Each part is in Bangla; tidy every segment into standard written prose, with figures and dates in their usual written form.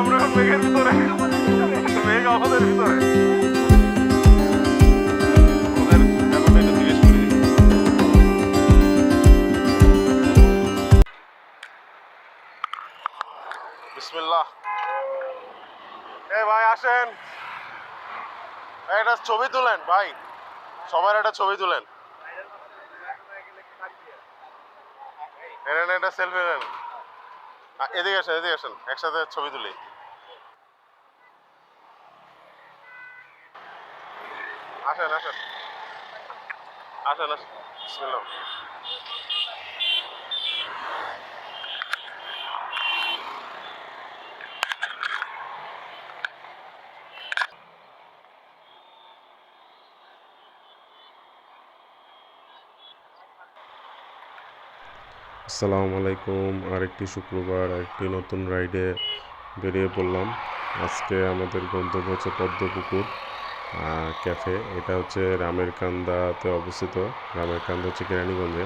আমরা এখন মেঘের ভিতরে, মেঘ আমাদের ভিতরে। ওদের ব্যাপারটা একটু জিজ্ঞেস করি। বিসমিল্লাহ। ভাই আসেন, একটা ছবি তুলেন ভাই, সবার একটা ছবি তুলেন। এনেন একটা সেলফি নেন। এদিকে আসেন, এদিকে আসেন, একসাথে ছবি তুলি। আসেন আসেন আসেন আসেন। বিসমিল্লাহ। আসসালামু আলাইকুম। আরেকটি শুক্রবার আরেকটি নতুন রাইডে বেরিয়ে পড়লাম। আজকে আমাদের গন্তব্য হচ্ছে পদ্মপুকুর ক্যাফে। এটা হচ্ছে রামের কান্দাতে অবস্থিত। রামের কান্দা হচ্ছে কেরানীগঞ্জে।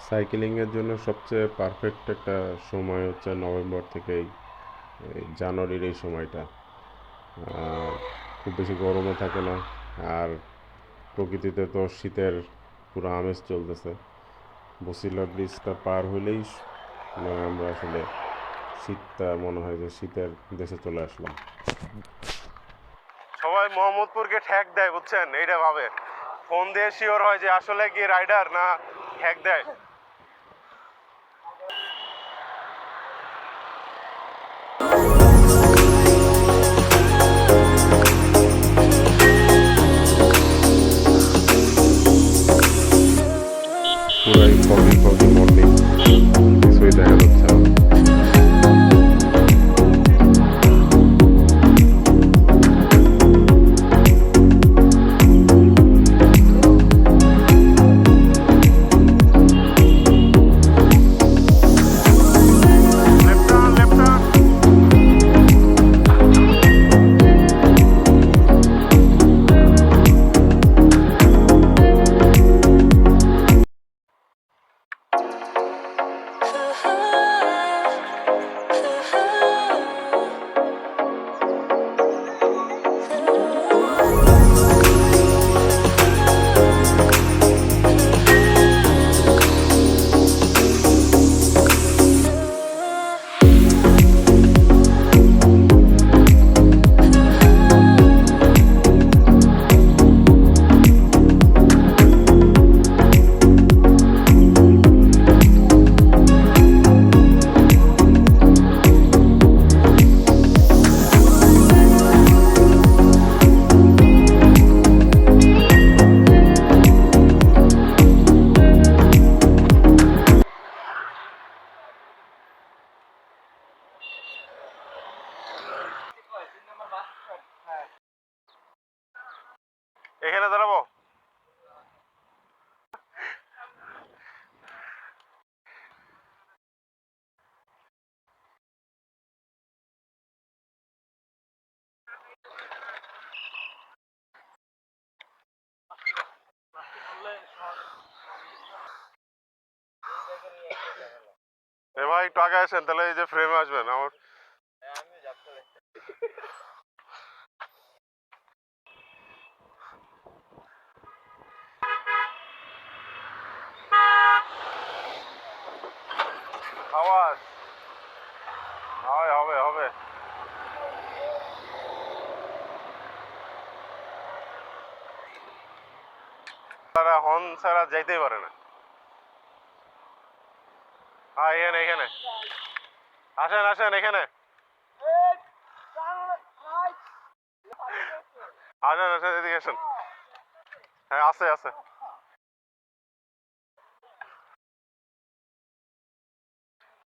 সাইকেলিংয়ের জন্য সবচেয়ে পারফেক্ট একটা সময় হচ্ছে নভেম্বর থেকে এই জানুয়ারির এই সময়টা। খুব বেশি গরমও থাকে না, আর প্রকৃতিতে তো শীতের পুরো আমেজ চলতেছে। বসিলা ব্রিজটা পার হইলেই মানে আমরা আসলে শীতটা মনে হয় যে শীতের দেশে চলে আসলাম। সবাই মোহাম্মদপুরকে ঠ্যাক দেয়, বুঝছেন? এইটা ভাবে, ফোন দিয়ে শিওর হয় যে আসলে কি রাইডার না ঠ্যাক দেয়। পুরাই ফগি ফগি মর্নিং, কিছুই দেখা যাচ্ছে না। Left turn, left turn. এখানে দাঁড়াবো। ভাই একটু আগে আসেন, তাহলে এই যে ফ্রেমে আসবেন আমার। আওয়াজ হবে হবে। তারা হর্ন ছাড়া যাইতেই পারে না। এখানে এখানে আসেন আসেন, এখানে আসেন আসেন, এদিকে আসেন। হ্যাঁ আছে আছে।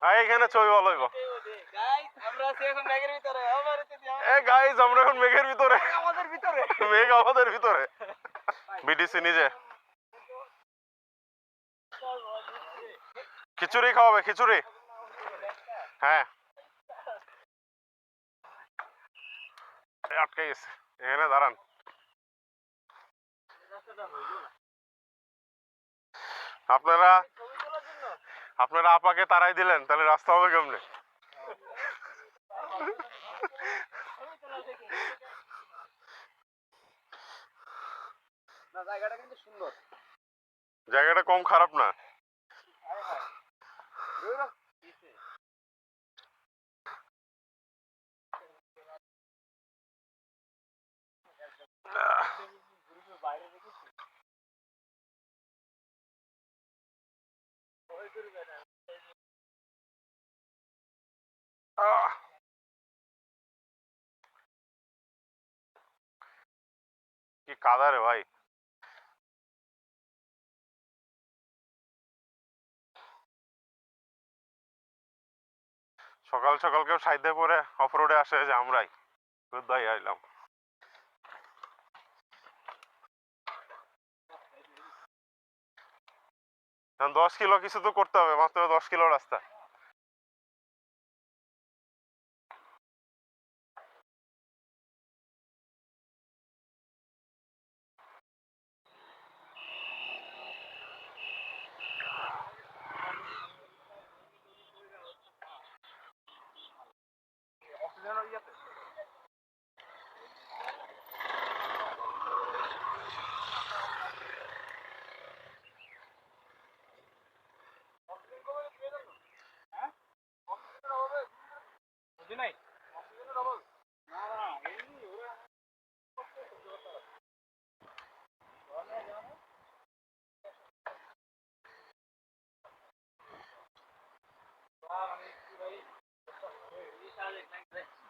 এইখানে ছবি ভালো হইব। গাইজ আমরা এখন মেঘের ভিতরে, মেঘ আমাদের ভিতরে। বিডিসি নিজে খিচুড়ি খাওয়াবে, খিচুড়ি। হ্যাঁ আটকে গেছে, এখানে দাঁড়ান। আপনারা আপনারা আপাকে তারাই দিলেন, তাহলে রাস্তা হবে কেমনে? না, জায়গাটা কিন্তু সুন্দর। জায়গাটা কম খারাপ না। আহ, কি কাদা রে ভাই। সকাল সকাল কেউ সাইডে পরে অফরোডে আসে যে আমরাই ভাই আইলাম। 10 কিলো কিছু তো করতে হবে, মাত্র 10 কিলো রাস্তা।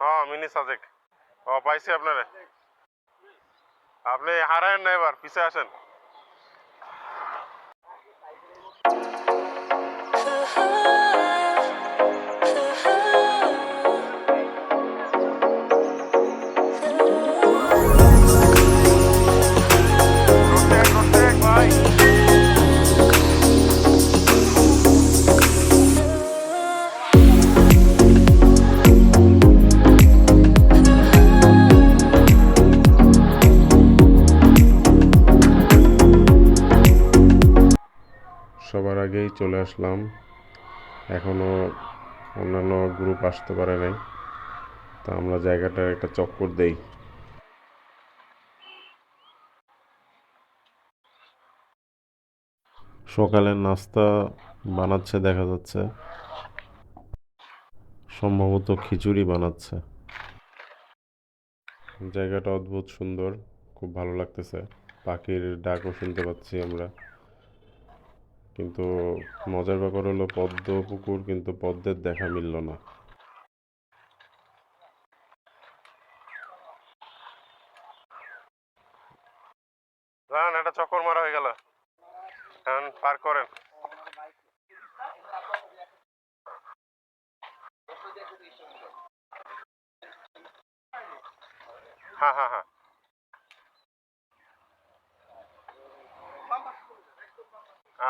হ্যাঁ, মিনি সাজেক। ও পাইছি আপনারে। আপনি হারায়েন না, এবার পিছে আসেন। রোটেক ভাই। সবার আগেই চলে আসলাম, এখনও অন্যান্য গ্রুপ আসতে পারে নাই, তা আমরা জায়গাটার একটা চক্কর দেই। সকালের নাস্তা বানাচ্ছে দেখা যাচ্ছে, সম্ভবত খিচুড়ি বানাচ্ছে। জায়গাটা অদ্ভুত সুন্দর, খুব ভালো লাগতেছে। পাখির ডাকও শুনতে পাচ্ছি আমরা। কিন্তু মজার ব্যাপার হলো পদ্ম পুকুর, কিন্তু পদ্মের দেখা মিলল না। জান, একটা চক্কর মারা হয়ে গেল, এখন পার করেন। হ্যাঁ হ্যাঁ হ্যাঁ,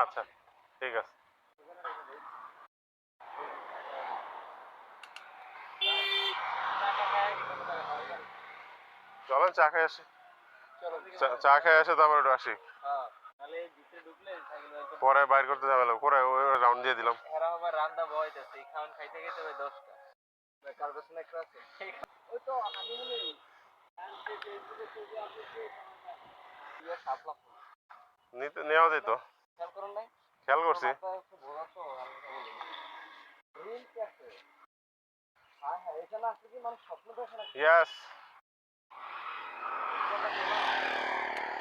আচ্ছা ঠিক আছে। চলেন চা খেয়ে আসি। চা খেয়ে আসে তারপর একটু আসি, পরে বাইর করতে যাবে, পরে ওই রাউন্ড দিয়ে দিলাম। রান্না বয়তেছে এই খাওয়ান খাইতে খাইতে 10টা। কার পেছনে একটা আছে ওই তো হানিমুনি নেওয়া যেত। খেয়াল করুন নাই? খেয়াল করছি। ভোলা তো রিল ক্যাফে। হ্যাঁ হ্যাঁ, এখানে আসলে কি মানুষ স্বপ্ন দেখে না? ইয়েস,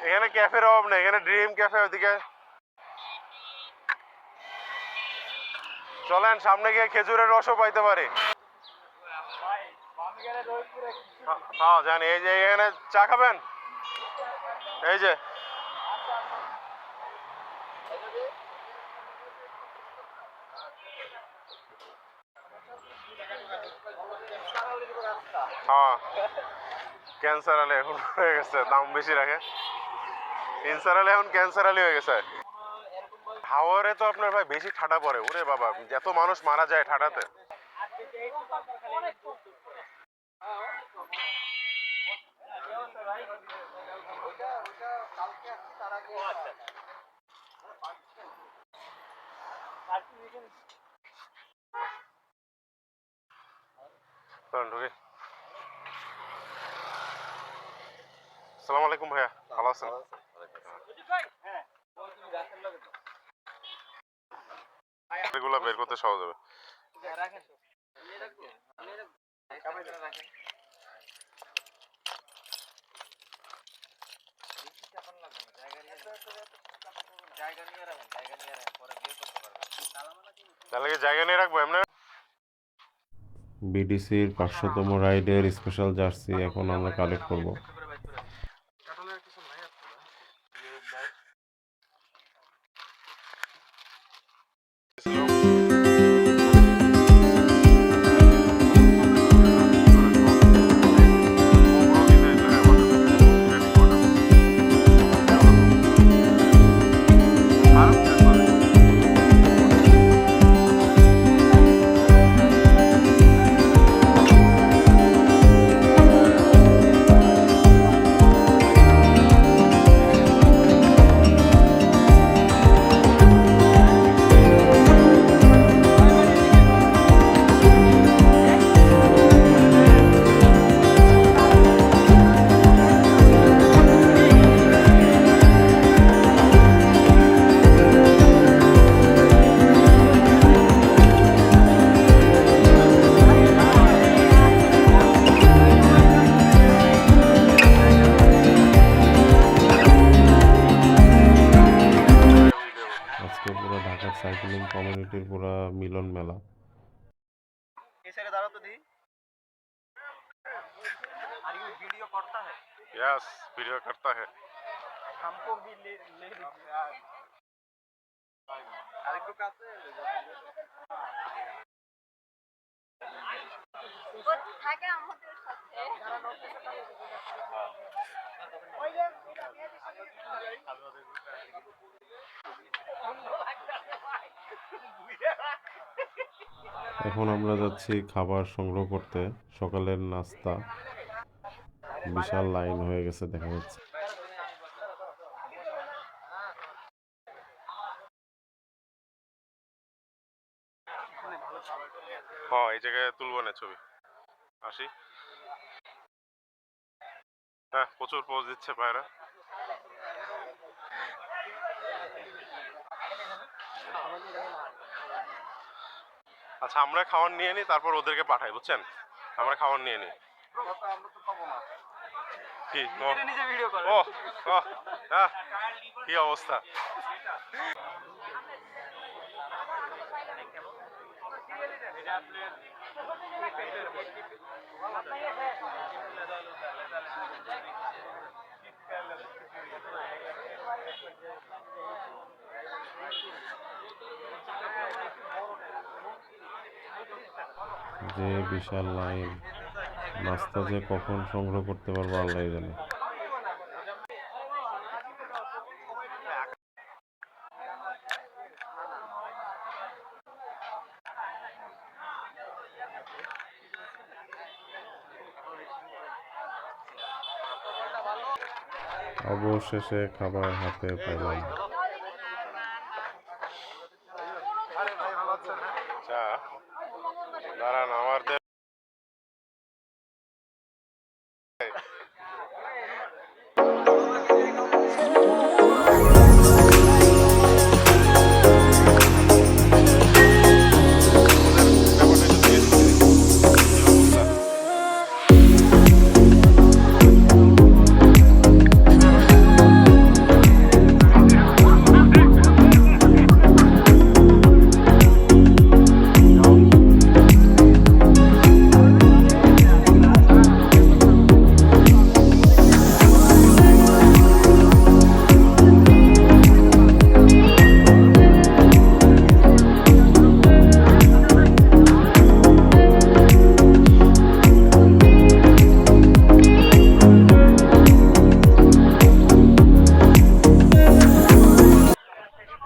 এখানে ক্যাফের অভাব নেই, এখানে ড্রিম ক্যাফে। ওইদিকে চলেন, সামনে গিয়ে খেজুরের রসও পাইতে পারি। হ্যাঁ জানি, এই যে এখানে চা খাবেন, এই যে হ্যাঁ, ক্যান্সার আলী এখন হয়ে গেছে, দাম বেশি রাখে। ইনসার আলী এখন ক্যান্সার আলী হয়ে গেছে। হাওয়ারে তো আপনার ভাই বেশি ঠাডা পড়ে, ওরে বাবা, এত মানুষ মারা যায় ঠাডাতে। চলেন ঢুকি। আসসালামু আলাইকুম ভাইয়া, ভালো আছেন? এগুলো বের করতে সহজ হবে। তাহলে কি জায়গা নিয়ে রাখবো এমনি? বিডিসির 500তম রাইডের স্পেশাল জার্সি এখন আমরা কালেক্ট করব। আজকে পুরো ঢাকার সাইক্লিং কমিউনিটির পুরো মিলন মেলা। वीडियो करता है यस, वीडियो करता है। हमको भी ले আরেকটু কাছে ও থাকে আমাদের সাথে এখন আমরা যাচ্ছি খাবার সংগ্রহ করতে। সকালের নাস্তা, বিশাল লাইন হয়ে গেছে দেখা যাচ্ছে। হ্যাঁ, এই জায়গায় তুলবো না ছবি। আসি। হ্যাঁ, প্রচুর পোজ দিচ্ছে পায়রা। আচ্ছা, আমরা খাবার নিয়ে নিই, তারপর ওদেরকে পাঠাই, বুঝছেন? আমরা খাবার নিয়ে নিই। আমরা তো পাবো না কি নিজে ভিডিও করে ও ও, হ্যাঁ, কি অবস্থা? যে বিশাল লাইন, নাস্তা যে কখন সংগ্রহ করতে পারবো আল্লাহ জানে। অবশেষে খাবার হাতে পেলাম। আচ্ছা, দাঁড়ান, আমাদের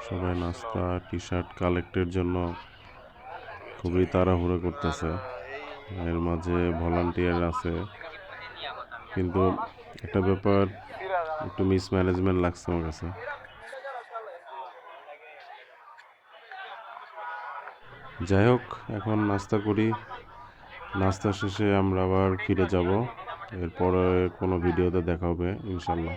সবাই নাস্তা টি শার্ট কালেক্টের জন্য খুবই তাড়াহুড়ো করতেছে। এর মাঝে ভলান্টিয়ার আছে, কিন্তু একটা ব্যাপার একটু মিসম্যানেজমেন্ট লাগছে আমার কাছে। যাই হোক, এখন নাস্তা করি। নাস্তা শেষে আমরা আবার ফিরে যাব। এরপরে কোনো ভিডিওতে দেখা হবে ইনশাল্লাহ।